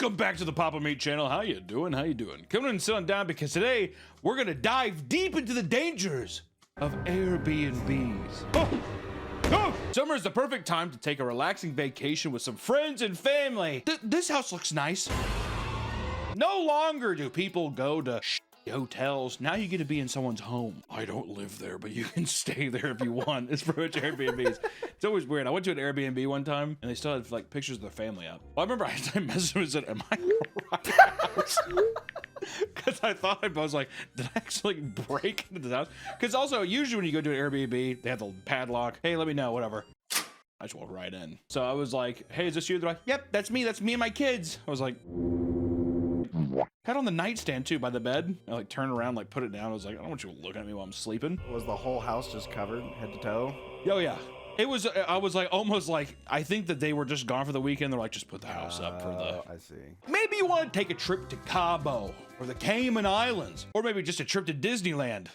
Welcome back to the Papa Meat channel. How you doing? How you doing? Coming and sitting down because today we're gonna dive deep into the dangers of Airbnbs. Summer is the perfect time to take a relaxing vacation with some friends and family. This house looks nice. No longer do people go to hotels. Now you get to be in someone's home. I don't live there, but you can stay there if you want. It's pretty much Airbnbs. It's always weird. I went to an Airbnb one time and they still had like pictures of their family up. Well, I remember I messaged and said, am I in the right house? Because I thought I was like, did I actually break into the house? Because also usually when you go to an Airbnb, they have the padlock. Hey, let me know, whatever. I just walked right in. So I was like, hey, is this you? They're like, yep, that's me. That's me and my kids. I was like, had on the nightstand too by the bed. I like turned around, like put it down. I was like, I don't want you looking at me while I'm sleeping. Was the whole house just covered head to toe? Oh yeah. It was, I was like, almost like, I think that they were just gone for the weekend. They're like, just put the house up for the... I see. Maybe you want to take a trip to Cabo or the Cayman Islands, or maybe just a trip to Disneyland.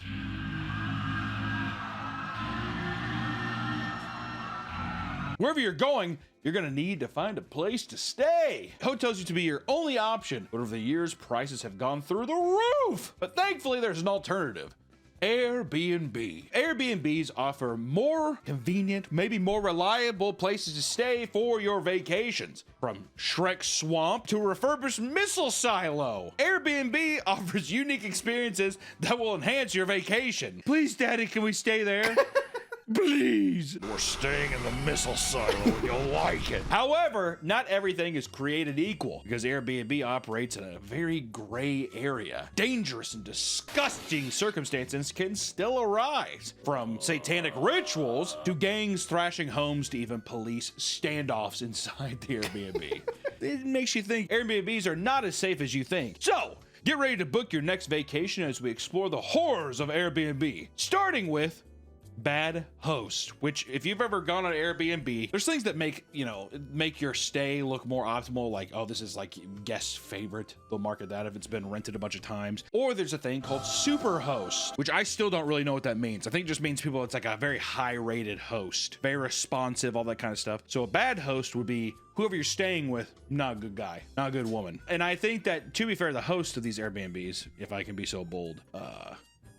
Wherever you're going, you're gonna need to find a place to stay. Hotels used to be your only option, but over the years, prices have gone through the roof. But thankfully, there's an alternative. Airbnb. Airbnbs offer more convenient, maybe more reliable places to stay for your vacations. From Shrek Swamp to a refurbished missile silo, Airbnb offers unique experiences that will enhance your vacation. Please, Daddy, can we stay there? Please. We're staying in the missile silo and you'll like it. However, not everything is created equal because Airbnb operates in a very gray area. Dangerous and disgusting circumstances can still arise, from satanic rituals to gangs thrashing homes to even police standoffs inside the Airbnb. It makes you think Airbnbs are not as safe as you think. So, get ready to book your next vacation as we explore the horrors of Airbnb, starting with bad host, which if you've ever gone on Airbnb, there's things that make, you know, make your stay look more optimal, like, oh, this is like guest favorite. They'll market that if it's been rented a bunch of times. Or there's a thing called super host, which I still don't really know what that means. I think it just means people, it's like a very high rated host, very responsive, all that kind of stuff. So a bad host would be whoever you're staying with, not a good guy, not a good woman. And I think that, to be fair, the host of these Airbnbs, if I can be so bold,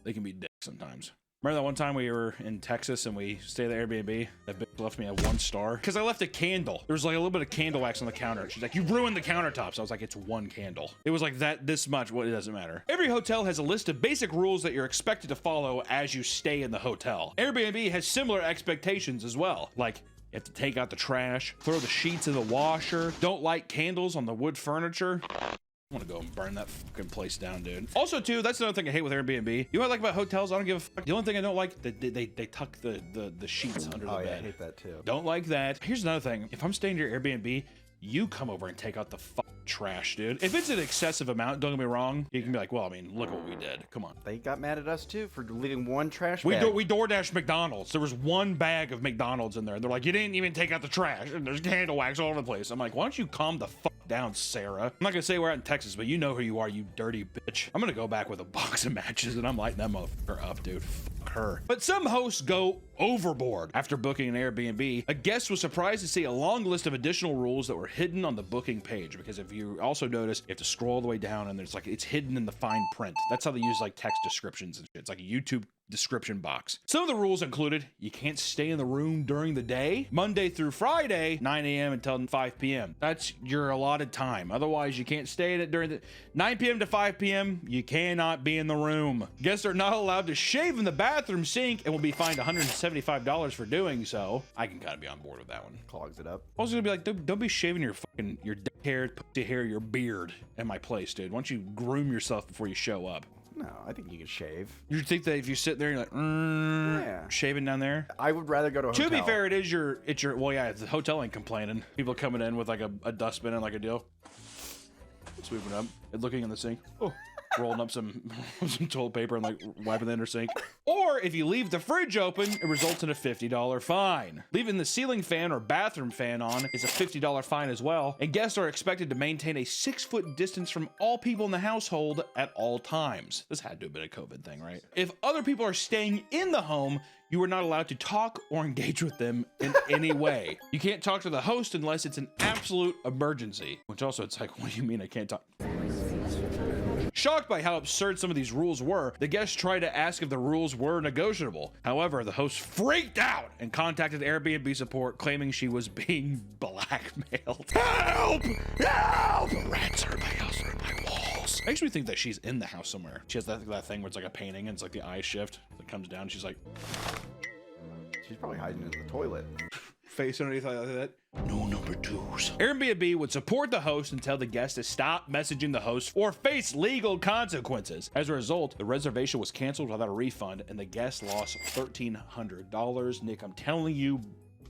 they can be dicks sometimes. Remember that one time we were in Texas and we stayed at the Airbnb? That bitch left me a 1 star because I left a candle. There was like a little bit of candle wax on the counter. She's like, you ruined the countertops. I was like, it's 1 candle. It was like that, this much. Well, it doesn't matter. Every hotel has a list of basic rules that you're expected to follow as you stay in the hotel. Airbnb has similar expectations as well. Like, you have to take out the trash, throw the sheets in the washer, don't light candles on the wood furniture. I want to go and burn that fucking place down, dude. Also, too, that's another thing I hate with Airbnb. You know what I like about hotels? I don't give a fuck. The only thing I don't like, they tuck the sheets under the bed. Yeah, I hate that too. Don't like that. Here's another thing. If I'm staying at your Airbnb, you come over and take out the fucking trash, dude. If it's an excessive amount, don't get me wrong, you can be like, well, I mean, look what we did. Come on. They got mad at us too for leaving 1 trash bag. We DoorDashed McDonald's. There was 1 bag of McDonald's in there. They're like, you didn't even take out the trash, and there's candle wax all over the place. I'm like, why don't you calm the fuck down, Sarah? I'm not gonna say we're out in Texas, but you know who you are, you dirty bitch. I'm gonna go back with a box of matches and I'm lighting that motherfucker up, dude. Fuck her. But some hosts go overboard. After booking an Airbnb, a guest was surprised to see a long list of additional rules that were hidden on the booking page, because if you also notice, you have to scroll all the way down and there's like, it's hidden in the fine print. That's how they use like text descriptions and shit. It's like a YouTube description box. Some of the rules included, you can't stay in the room during the day, Monday through Friday, 9 a.m. until 5 p.m. That's your allotted time. Otherwise, you can't stay in it during the 9 p.m. to 5 p.m. You cannot be in the room. Guests are not allowed to shave in the bathroom sink and will be fined $175 for doing so. I can kind of be on board with that one. Clogs it up. I was gonna be like, don't be shaving your dick hair, pussy hair, your beard at my place, dude. Why don't you groom yourself before you show up? No, I think you can shave. You think that if you sit there, you're like, yeah, shaving down there? I would rather go to a hotel. To be fair, it's your, well, yeah, the hotel ain't complaining. People coming in with like a dustbin and like a deal. Sweeping up and looking in the sink. Oh, rolling up some toilet paper and like wiping the inner sink. Or if you leave the fridge open, it results in a $50 fine. Leaving the ceiling fan or bathroom fan on is a $50 fine as well, and guests are expected to maintain a 6-foot distance from all people in the household at all times. This had to have been a COVID thing, right? If other people are staying in the home, you are not allowed to talk or engage with them in any way. You can't talk to the host unless it's an absolute emergency. Which also, it's like, what do you mean I can't talk? Shocked by how absurd some of these rules were, the guests tried to ask if the rules were negotiable. However, the host freaked out and contacted Airbnb support, claiming she was being blackmailed. Help! Help! The rats are in my house, they're in my walls. Makes me think that she's in the house somewhere. She has that thing where it's like a painting and it's like the eye shift that comes down. She's like... She's probably hiding in the toilet. Face underneath like that. No number twos. Airbnb would support the host and tell the guest to stop messaging the host or face legal consequences. As a result, the reservation was canceled without a refund and the guest lost $1,300. Nick, I'm telling you,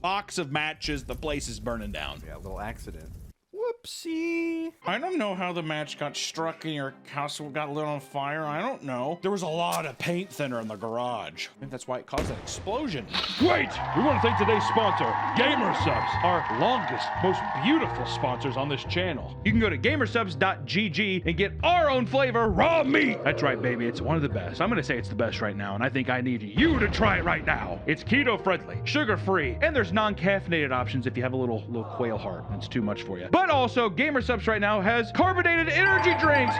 box of matches, the place is burning down. Yeah, a little accident. Whoopsie. I don't know how the match got struck and your house got lit on fire. I don't know. There was a lot of paint thinner in the garage. I think that's why it caused that explosion. Wait! We want to thank today's sponsor, Gamersubs, our longest, most beautiful sponsors on this channel. You can go to gamersubs.gg and get our own flavor, raw meat. That's right, baby. It's one of the best. I'm going to say it's the best right now, and I think I need you to try it right now. It's keto-friendly, sugar-free, and there's non-caffeinated options if you have a little quail heart and it's too much for you. But also, Gamersubs right now has carbonated energy drinks.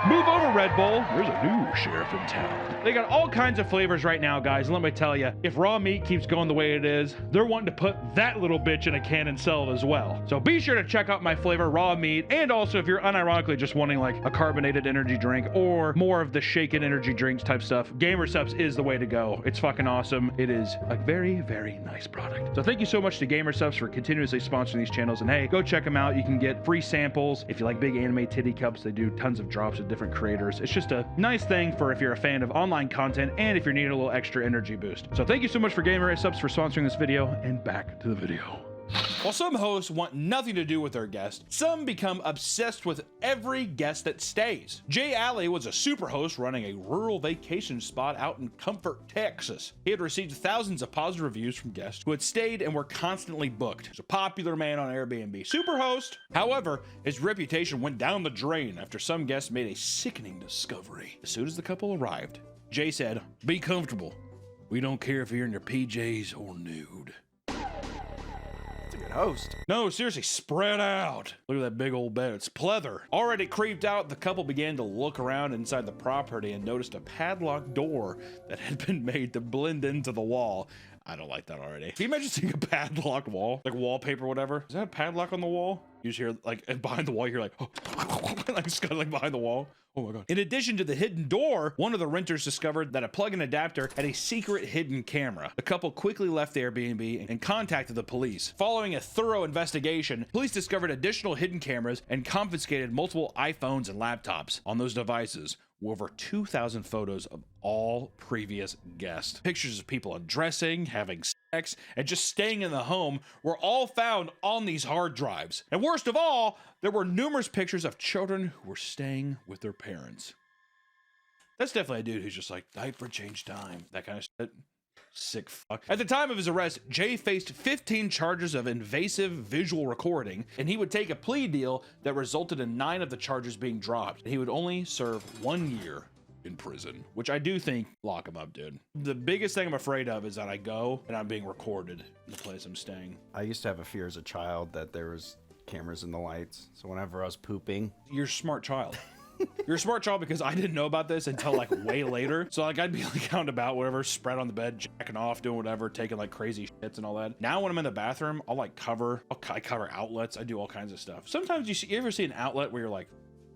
Move over, Red Bull. There's a new sheriff in town. They got all kinds of flavors right now, guys. And let me tell you, if raw meat keeps going the way it is, they're wanting to put that little bitch in a can and sell it as well. So be sure to check out my flavor, raw meat. And also, if you're unironically just wanting like a carbonated energy drink or more of the shaken energy drinks type stuff, Gamersubs is the way to go. It's fucking awesome. It is a very, very nice product. So thank you so much to Gamersubs for continuously sponsoring these channels. And hey, go check them out. You can get free samples. If you like big anime titty cups, they do tons of drops of different creators. It's just a nice thing for if you're a fan of online content and if you're needing a little extra energy boost. So thank you so much for Gamersubs for sponsoring this video, and back to the video. While some hosts want nothing to do with their guests, some become obsessed with every guest that stays. Jay Alley was a super host running a rural vacation spot out in Comfort, Texas. He had received thousands of positive reviews from guests who had stayed and were constantly booked. He's a popular man on Airbnb. Super host. However, his reputation went down the drain after some guests made a sickening discovery. As soon as the couple arrived, Jay said, "Be comfortable. We don't care if you're in your PJs or nude." Host. No, seriously, spread out. Look at that big old bed. It's pleather. Already creeped out, the couple began to look around inside the property and noticed a padlocked door that had been made to blend into the wall. I don't like that already. Can you imagine seeing a padlocked wall? Like wallpaper or whatever? Is that a padlock on the wall? You just hear, like, behind the wall, you're like, oh, like scuttling behind the wall. Oh my God. In addition to the hidden door, one of the renters discovered that a plug-in adapter had a secret hidden camera. The couple quickly left the Airbnb and contacted the police. Following a thorough investigation, police discovered additional hidden cameras and confiscated multiple iPhones and laptops. On those devices were over 2,000 photos of all previous guests. Pictures of people undressing, having sex, and just staying in the home were all found on these hard drives. And worst of all, there were numerous pictures of children who were staying with their parents. That's definitely a dude who's just like, diaper change time, that kind of shit. Sick fuck. At the time of his arrest, Jay faced 15 charges of invasive visual recording, and he would take a plea deal that resulted in 9 of the charges being dropped. He would only serve 1 year in prison, which I do think lock him up, dude. The biggest thing I'm afraid of is that I go and I'm being recorded in the place I'm staying. I used to have a fear as a child that there was cameras in the lights, so whenever I was pooping... You're a smart child. You're a smart child, because I didn't know about this until like way later. So like I'd be like out and about, whatever, spread on the bed, jacking off, doing whatever, taking like crazy shits and all that. Now when I'm in the bathroom, I'll like I cover outlets. I do all kinds of stuff. Sometimes you ever see an outlet where you're like,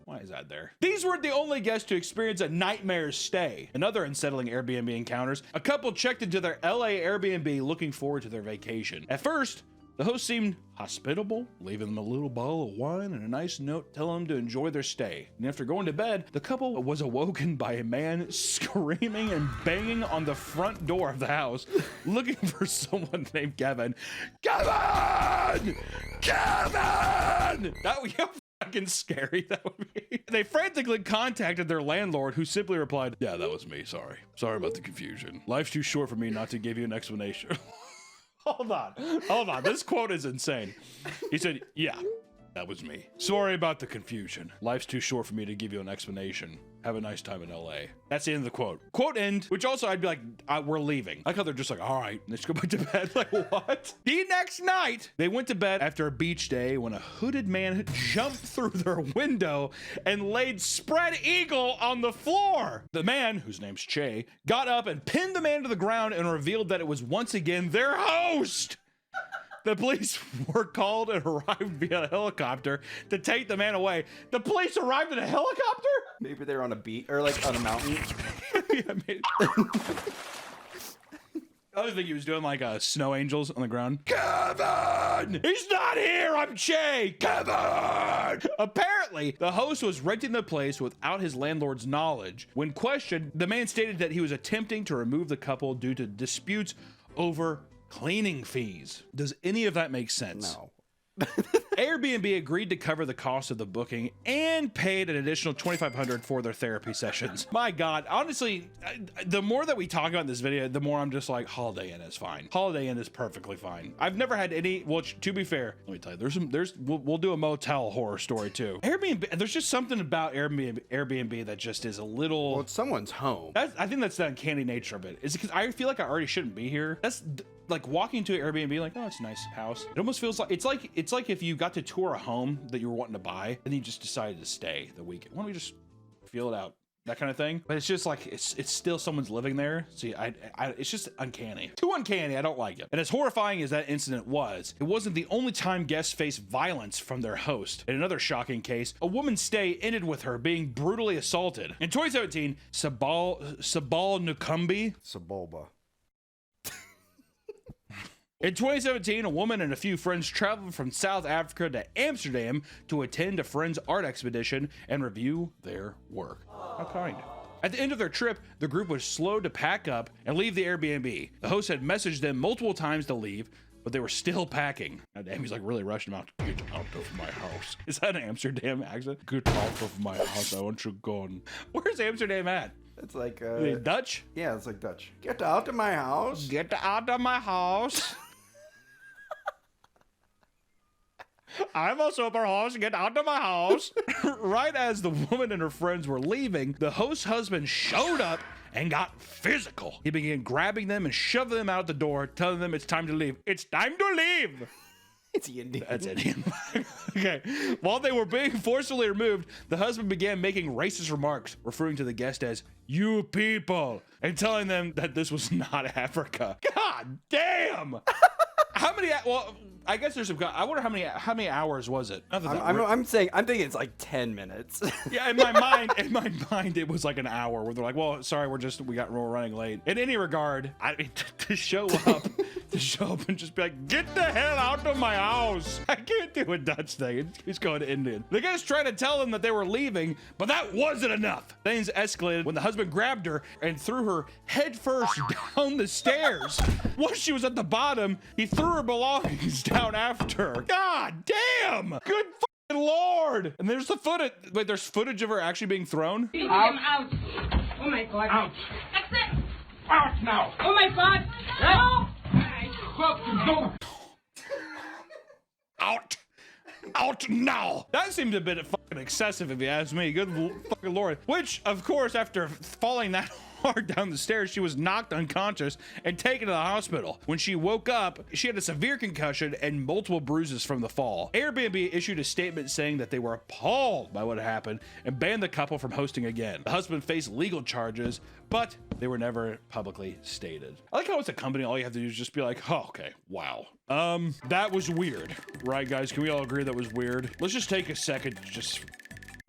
why is that there? These weren't the only guests to experience a nightmare stay. Another unsettling Airbnb encounters, a couple checked into their LA Airbnb looking forward to their vacation. At first, the host seemed hospitable, leaving them a little bottle of wine and a nice note telling them to enjoy their stay. And after going to bed, the couple was awoken by a man screaming and banging on the front door of the house, looking for someone named Kevin. Kevin! Kevin! That would be how fucking scary that would be. They frantically contacted their landlord, who simply replied, "Yeah, that was me. Sorry about the confusion. Life's too short for me not to give you an explanation." Hold on. This quote is insane. He said, "Yeah, that was me. Sorry about the confusion. Life's too short for me to give you an explanation. Have a nice time in LA." That's the end of the quote. Quote end, which also I'd be like, we're leaving. I like how they're just like, all right, let's go back to bed. Like, what? The next night, they went to bed after a beach day when a hooded man jumped through their window and laid spread eagle on the floor. The man, whose name's Che, got up and pinned the man to the ground and revealed that it was once again their host. The police were called and arrived via helicopter to take the man away. The police arrived in a helicopter? Maybe they're on a beach or like on a mountain. Yeah, maybe. I was thinking he was doing like snow angels on the ground. Kevin! He's not here! I'm Che! Kevin! Apparently, the host was renting the place without his landlord's knowledge. When questioned, the man stated that he was attempting to remove the couple due to disputes over cleaning fees. Does any of that make sense? No. Airbnb agreed to cover the cost of the booking and paid an additional $2,500 for their therapy sessions. My God, honestly, the more that we talk about this video, the more I'm just like, Holiday Inn is fine. Holiday Inn is perfectly fine. I've never had any, well, to be fair, let me tell you, we'll do a motel horror story too. Airbnb, there's just something about Airbnb that just is a little. Well, it's someone's home. I think that's the uncanny nature of it. Is it because I feel like I already shouldn't be here? That's like walking to an Airbnb, like, oh, it's a nice house. It almost feels like it's like if you got to tour a home that you were wanting to buy and you just decided to stay the weekend. Why don't we just feel it out? That kind of thing. But it's just like it's still someone's living there. See, it's just uncanny. Too uncanny. I don't like it. And as horrifying as that incident was, it wasn't the only time guests faced violence from their host. In another shocking case, a woman's stay ended with her being brutally assaulted. In 2017, Sabal Nukumbi. Sabalba. In 2017, a woman and a few friends traveled from South Africa to Amsterdam to attend a friend's art expedition and review their work. How kind. At the end of their trip, the group was slow to pack up and leave the Airbnb. The host had messaged them multiple times to leave, but they were still packing. Now, damn, he's like really rushing them out. Get out of my house. Is that an Amsterdam accent? Get out of my house. I want you gone. Where's Amsterdam at? It's like Dutch? Yeah, it's like Dutch. Get out of my house. Get out of my house. I'm a super host. Get out of my house. Right as the woman and her friends were leaving, the host's husband showed up and got physical. He began grabbing them and shoving them out the door, telling them it's time to leave. It's time to leave. It's Indian. That's Indian. Okay. While they were being forcibly removed, the husband began making racist remarks, referring to the guest as "you people," and telling them that this was not Africa. God damn. How many? Well, I guess there's some. I wonder how many hours was it? I'm thinking it's like 10 minutes. Yeah, in my mind, it was like an hour where they're like, "Well, sorry, we're running late." In any regard, to show up and just be like, "Get the hell out of my house!" I can't do a Dutch thing. He's going to Indian. The guys tried to tell them that they were leaving, but that wasn't enough. Things escalated when the husband grabbed her and threw her headfirst down the stairs. Once she was at the bottom, he threw her belongings down after her. God damn! Good fucking Lord! And there's the footage. Wait, there's footage of her actually being thrown? Out. Oh my God. Out. That's it. Out now. Oh my God. No. Out now! That seemed a bit fucking excessive if you ask me. Good fucking Lord. Which, of course, after falling that hard down the stairs, she was knocked unconscious and taken to the hospital. When she woke up, she had a severe concussion and multiple bruises from the fall. Airbnb issued a statement saying that they were appalled by what happened and banned the couple from hosting again. The husband faced legal charges, but they were never publicly stated. I like how it's a company, all you have to do is just be like, oh, okay, wow. That was weird. Right, guys? Can we all agree that was weird? Let's just take a second to just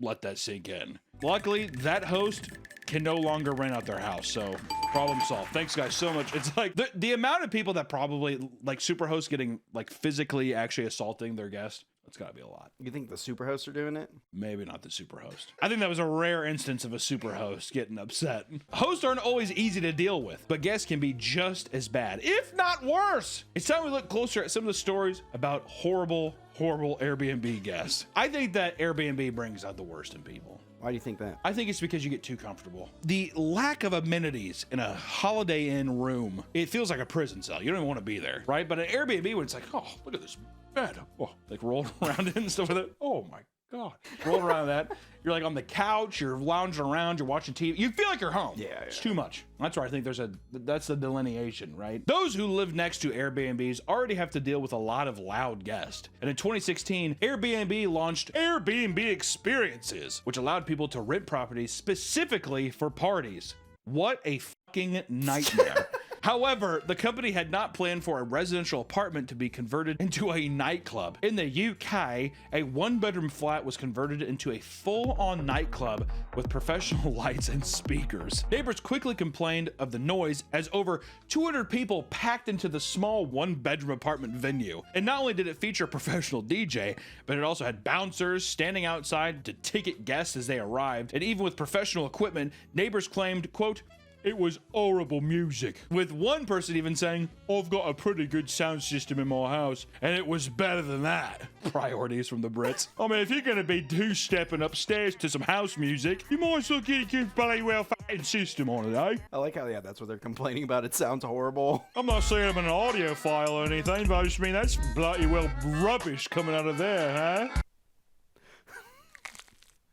let that sink in. Luckily, that host can no longer rent out their house, so problem solved. Thanks, guys, so much. It's like the amount of people that probably like Superhost getting like physically actually assaulting their guests. That's got to be a lot. You think the superhosts are doing it? Maybe not the superhost. I think that was a rare instance of a superhost getting upset. Hosts aren't always easy to deal with, but guests can be just as bad, if not worse. It's time we look closer at some of the stories about horrible Airbnb guests. I think that Airbnb brings out the worst in people. Why do you think that? I think it's because you get too comfortable. The lack of amenities in a Holiday Inn room, it feels like a prison cell. You don't even want to be there, right? But an Airbnb, when it's like, oh, look at this bed. Oh, like rolled around it and stuff with it. Oh my God. Rolling around that. You're like on the couch, you're lounging around, you're watching TV. You feel like you're home. Yeah. It's too much. That's where I think that's the delineation, right? Those who live next to Airbnbs already have to deal with a lot of loud guests. And in 2016, Airbnb launched Airbnb Experiences, which allowed people to rent properties specifically for parties. What a fucking nightmare. However, the company had not planned for a residential apartment to be converted into a nightclub. In the UK, a one-bedroom flat was converted into a full-on nightclub with professional lights and speakers. Neighbors quickly complained of the noise as over 200 people packed into the small one-bedroom apartment venue. And not only did it feature a professional DJ, but it also had bouncers standing outside to ticket guests as they arrived. And even with professional equipment, neighbors claimed, quote, "It was horrible music," with one person even saying, "I've got a pretty good sound system in my house, and it was better than that." Priorities from the Brits. I mean, if you're gonna be two-stepping upstairs to some house music, you might as well get a good bloody well f***ing system on it, eh? I like how, yeah, that's what they're complaining about. It sounds horrible. I'm not saying I'm an audiophile or anything, but I just mean that's bloody well rubbish coming out of there, huh?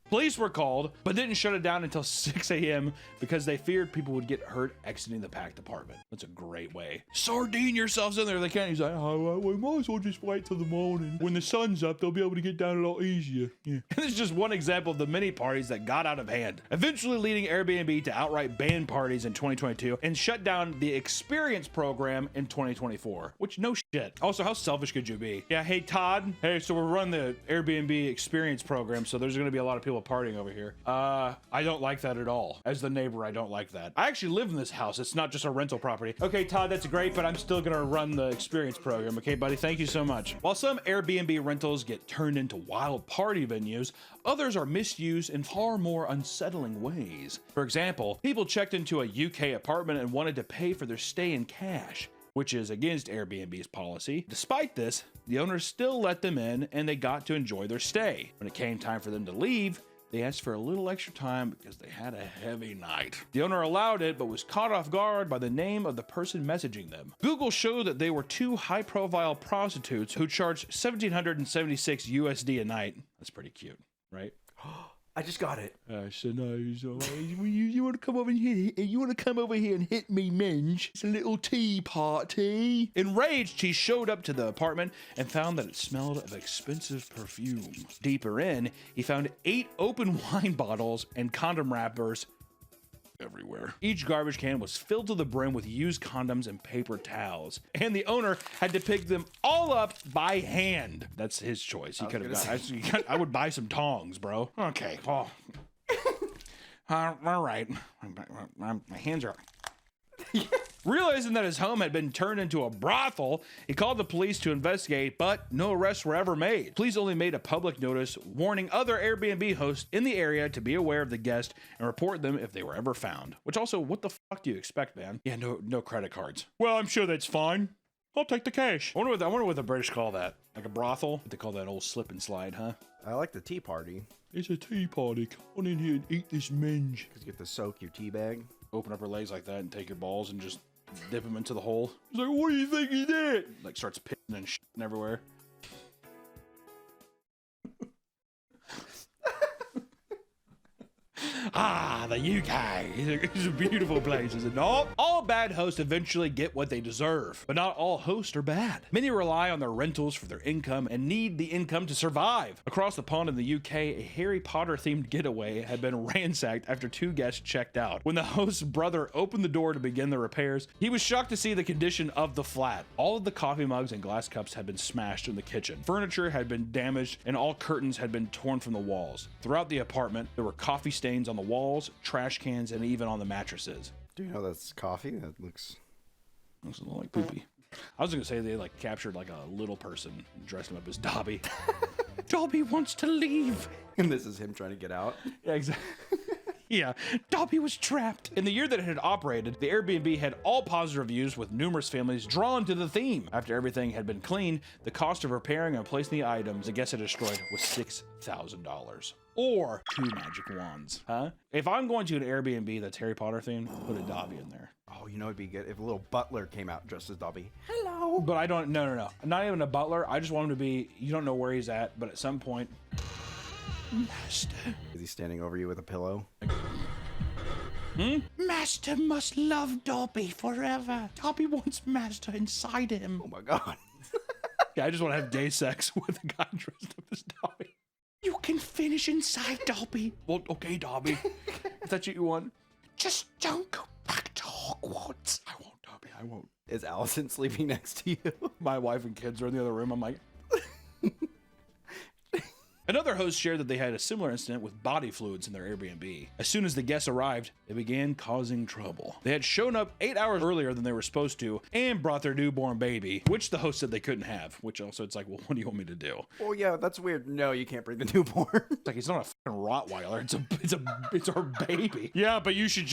Police were called, but didn't shut it down until 6 a.m. because they feared people would get hurt exiting the packed apartment. That's a great way. Sardine yourselves in there. They can't. He's like, oh, well, we might as well just wait till the morning. When the sun's up, they'll be able to get down a lot easier. Yeah. And this is just one example of the many parties that got out of hand, eventually leading Airbnb to outright ban parties in 2022 and shut down the experience program in 2024, which no shit. Also, how selfish could you be? Yeah, hey, Todd. Hey, so we're running the Airbnb experience program, so there's going to be a lot of people partying over here. I don't like that at all. As the neighbor, I don't like that. I actually live in this house. It's not just a rental property. Okay, Todd, that's great, but I'm still gonna run the experience program. Okay, buddy, thank you so much. While some Airbnb rentals get turned into wild party venues, others are misused in far more unsettling ways. For example, people checked into a UK apartment and wanted to pay for their stay in cash, which is against Airbnb's policy. Despite this, the owners still let them in and they got to enjoy their stay. When it came time for them to leave, they asked for a little extra time because they had a heavy night. The owner allowed it, but was caught off guard by the name of the person messaging them. Google showed that they were two high-profile prostitutes who charged $1,776 USD a night. That's pretty cute, right? I just got it. So no, you want to come over here? You want to come over here and hit me, Minge? It's a little tea party. Enraged, he showed up to the apartment and found that it smelled of expensive perfume. Deeper in, he found 8 open wine bottles and condom wrappers everywhere. Each garbage can was filled to the brim with used condoms and paper towels, and the owner had to pick them all up by hand. That's his choice. He could have got. I would buy some tongs, bro. Okay. Oh. All right. My hands are. Realizing that his home had been turned into a brothel, he called the police to investigate, but no arrests were ever made. Police only made a public notice warning other Airbnb hosts in the area to be aware of the guest and report them if they were ever found. Which also, what the fuck do you expect, man? Yeah, no credit cards. Well, I'm sure that's fine. I'll take the cash. I wonder what the British call that. Like a brothel? What they call that old slip and slide, huh? I like the tea party. It's a tea party. Come on in here and eat this minge. Because you get to soak your tea bag. Open up her legs like that and take your balls and just dip them into the hole. He's like, what do you think you did? Like starts pissing and shitting everywhere. Ah, the UK. It's a beautiful place, is it not? All bad hosts eventually get what they deserve, but not all hosts are bad. Many rely on their rentals for their income and need the income to survive. Across the pond in the UK, a Harry Potter themed getaway had been ransacked after 2 guests checked out. When the host's brother opened the door to begin the repairs, he was shocked to see the condition of the flat. All of the coffee mugs and glass cups had been smashed in the kitchen. Furniture had been damaged and all curtains had been torn from the walls. Throughout the apartment, there were coffee stains on the walls, trash cans, and even on the mattresses. Do you know that's coffee? That looks a little like poopy. I was gonna say they like captured like a little person and dressed him up as Dobby. Dobby wants to leave. And this is him trying to get out. Yeah, exactly. Yeah, Dobby was trapped. In the year that it had operated, the Airbnb had all positive reviews with numerous families drawn to the theme. After everything had been cleaned, the cost of repairing and placing the items the guests had destroyed was $6,000. Or 2 magic wands, huh? If I'm going to an Airbnb that's Harry Potter themed, put a Dobby in there. Oh, you know it'd be good if a little butler came out dressed as Dobby. Hello. But I don't, no. Not even a butler. I just want him to be, you don't know where he's at, but at some point, Master. Is he standing over you with a pillow? Master must love Dobby forever. Dobby wants Master inside him. Oh my god. Yeah, I just want to have gay sex with a guy dressed up as Dobby. You can finish inside Dobby. Well, okay, Dobby. If that's what you want. Just don't go back to Hogwarts. I won't, Dobby. I won't. Is Allison sleeping next to you? My wife and kids are in the other room. I'm like... Another host shared that they had a similar incident with body fluids in their Airbnb. As soon as the guests arrived, they began causing trouble. They had shown up 8 hours earlier than they were supposed to and brought their newborn baby, which the host said they couldn't have, which also it's like, well, what do you want me to do? Oh yeah, that's weird. No, you can't bring the newborn. It's like, it's not a fucking Rottweiler. It's our baby. Yeah, but you should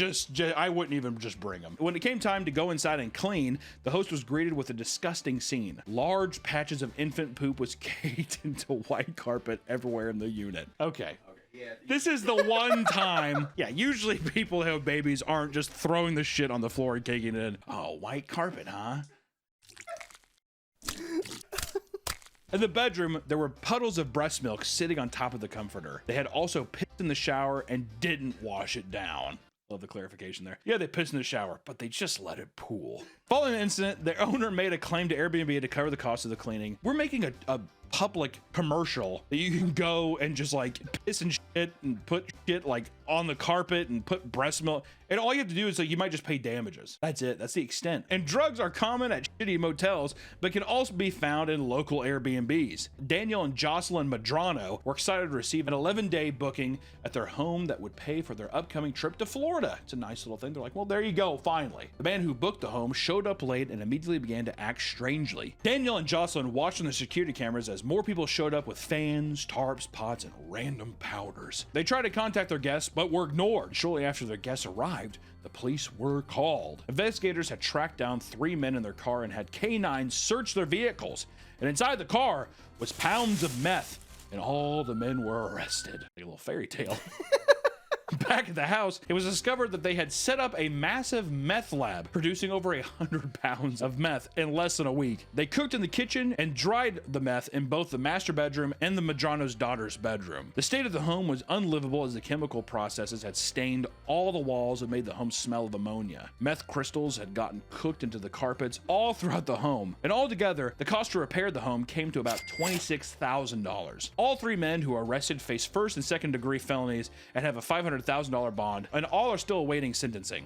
I wouldn't even just bring him. When it came time to go inside and clean, the host was greeted with a disgusting scene. Large patches of infant poop was caked into white carpet everywhere in the unit. Okay. Yeah. This is the one time. Yeah, usually people who have babies aren't just throwing the shit on the floor and taking it in. Oh, white carpet, huh? In the bedroom, there were puddles of breast milk sitting on top of the comforter. They had also pissed in the shower and didn't wash it down. Love the clarification there. Yeah, they pissed in the shower, but they just let it pool. Following the incident, the owner made a claim to Airbnb to cover the cost of the cleaning. We're making a public commercial that you can go and just like piss and shit and put shit like on the carpet and put breast milk, and all you have to do is like you might just pay damages. That's it. That's the extent. And drugs are common at shitty motels but can also be found in local Airbnbs. Daniel and Jocelyn Madrano were excited to receive an 11-day booking at their home that would pay for their upcoming trip to Florida. It's a nice little thing. They're like, well, there you go, finally. The man who booked the home showed up late and immediately began to act strangely. Daniel and Jocelyn watched on the security cameras as more people showed up with fans, tarps, pots, and random powders. They tried to contact their guests but were ignored. Shortly after their guests arrived, the police were called. Investigators had tracked down 3 men in their car and had canines search their vehicles. And inside the car was pounds of meth, and all the men were arrested. A little fairy tale. Back at the house, it was discovered that they had set up a massive meth lab, producing over 100 pounds of meth in less than a week. They cooked in the kitchen and dried the meth in both the master bedroom and the Madrano's daughter's bedroom. The state of the home was unlivable as the chemical processes had stained all the walls and made the home smell of ammonia. Meth crystals had gotten cooked into the carpets all throughout the home, and altogether, the cost to repair the home came to about $26,000. All 3 men who were arrested face first and second degree felonies and have a $500,000 bond, and all are still awaiting sentencing.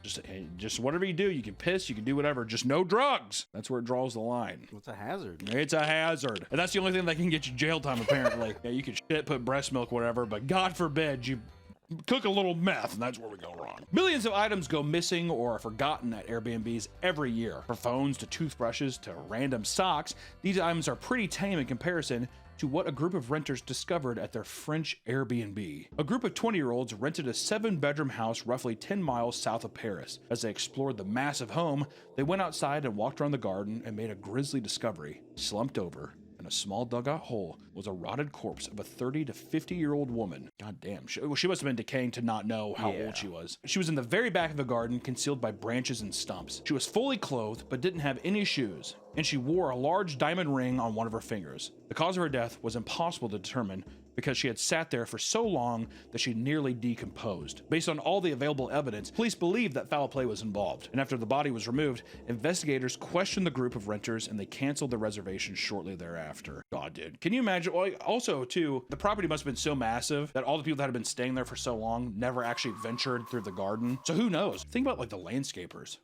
Just whatever you do, you can piss, you can do whatever, just no drugs. That's where it draws the line. What's a hazard? It's a hazard, and that's the only thing that can get you jail time, apparently. Yeah, you can shit, put breast milk, whatever, but God forbid you cook a little meth, and that's where we go wrong. Millions of items go missing or are forgotten at Airbnbs every year. From phones to toothbrushes to random socks, these items are pretty tame in comparison to what a group of renters discovered at their French Airbnb. A group of 20-year-olds rented a 7-bedroom house roughly 10 miles south of Paris. As they explored the massive home, they went outside and walked around the garden and made a grisly discovery. Slumped over in a small dugout hole was a rotted corpse of a 30 to 50-year-old woman. God damn, she must have been decaying to not know how old she was. She was in the very back of the garden, concealed by branches and stumps. She was fully clothed, but didn't have any shoes, and she wore a large diamond ring on one of her fingers. The cause of her death was impossible to determine because she had sat there for so long that she nearly decomposed. Based on all the available evidence, police believed that foul play was involved, and after the body was removed, investigators questioned the group of renters and they canceled the reservation shortly thereafter. God, dude. Can you imagine? Well, also, too, the property must have been so massive that all the people that had been staying there for so long never actually ventured through the garden. So who knows? Think about like the landscapers.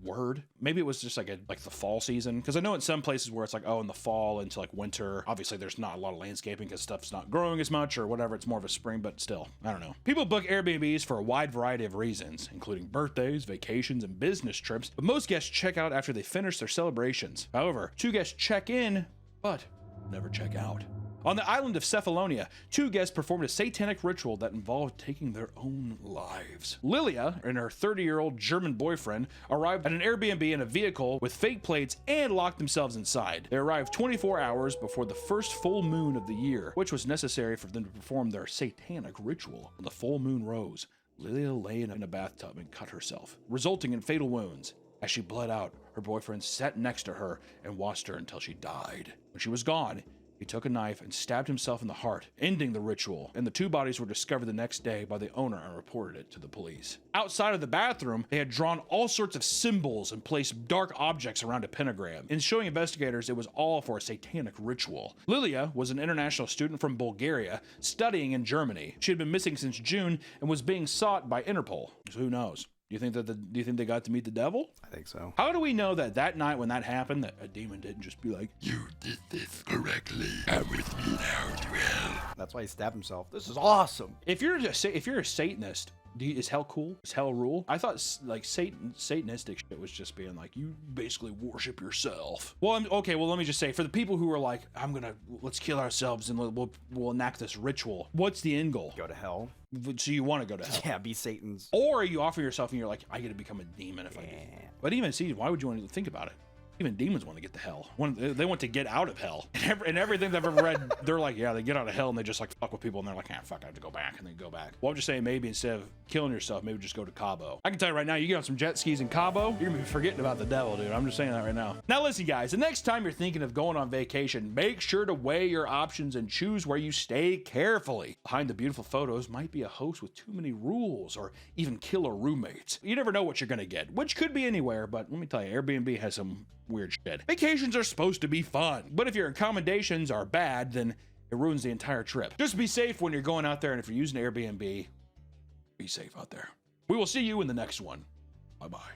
Word. Maybe it was just like the fall season, because I know in some places where it's like, oh, in the fall into like winter, obviously there's not a lot of landscaping because stuff's not growing as much or whatever. It's more of a spring, but still, I don't know. People book Airbnbs for a wide variety of reasons, including birthdays, vacations, and business trips, but most guests check out after they finish their celebrations. However, 2 guests check in, but never check out. On the island of Cephalonia, 2 guests performed a satanic ritual that involved taking their own lives. Lilia and her 30-year-old German boyfriend arrived at an Airbnb in a vehicle with fake plates and locked themselves inside. They arrived 24 hours before the first full moon of the year, which was necessary for them to perform their satanic ritual. When the full moon rose, Lilia lay in a bathtub and cut herself, resulting in fatal wounds. As she bled out, her boyfriend sat next to her and watched her until she died. When she was gone, he took a knife and stabbed himself in the heart, ending the ritual, and the 2 bodies were discovered the next day by the owner and reported it to the police. Outside of the bathroom, they had drawn all sorts of symbols and placed dark objects around a pentagram. In showing investigators, it was all for a satanic ritual. Lilia was an international student from Bulgaria, studying in Germany. She had been missing since June and was being sought by Interpol. So who knows? Do you think they got to meet the devil? I think so. How do we know that night when that happened, that a demon didn't just be like, "You did this correctly. Come with me now to hell"? That's why he stabbed himself. This is awesome. If you're a Satanist, is hell cool? Is hell rule? I thought like Satanistic shit was just being like, you basically worship yourself. Well, okay. Well, let me just say, for the people who are like, let's kill ourselves and we'll enact this ritual. What's the end goal? Go to hell. So you want to go to hell? Yeah, be Satan's. Or you offer yourself and you're like, I get to become a demon if I do. But even why would you want to think about it? Even demons want to get to hell. They want to get out of hell. And everything they've ever read, they're like, yeah, they get out of hell and they just like fuck with people and they're like, fuck, I have to go back, and they go back. Well, I'm just saying, maybe instead of killing yourself, maybe just go to Cabo. I can tell you right now, you get on some jet skis in Cabo, you're gonna be forgetting about the devil, dude. I'm just saying that right now. Now listen, guys, the next time you're thinking of going on vacation, make sure to weigh your options and choose where you stay carefully. Behind the beautiful photos might be a host with too many rules or even killer roommates. You never know what you're gonna get, which could be anywhere, but let me tell you, Airbnb has some weird shit. Vacations are supposed to be fun, but if your accommodations are bad, then it ruins the entire trip. Just be safe when you're going out there, and if you're using Airbnb, be safe out there. We will see you in the next one. Bye-bye.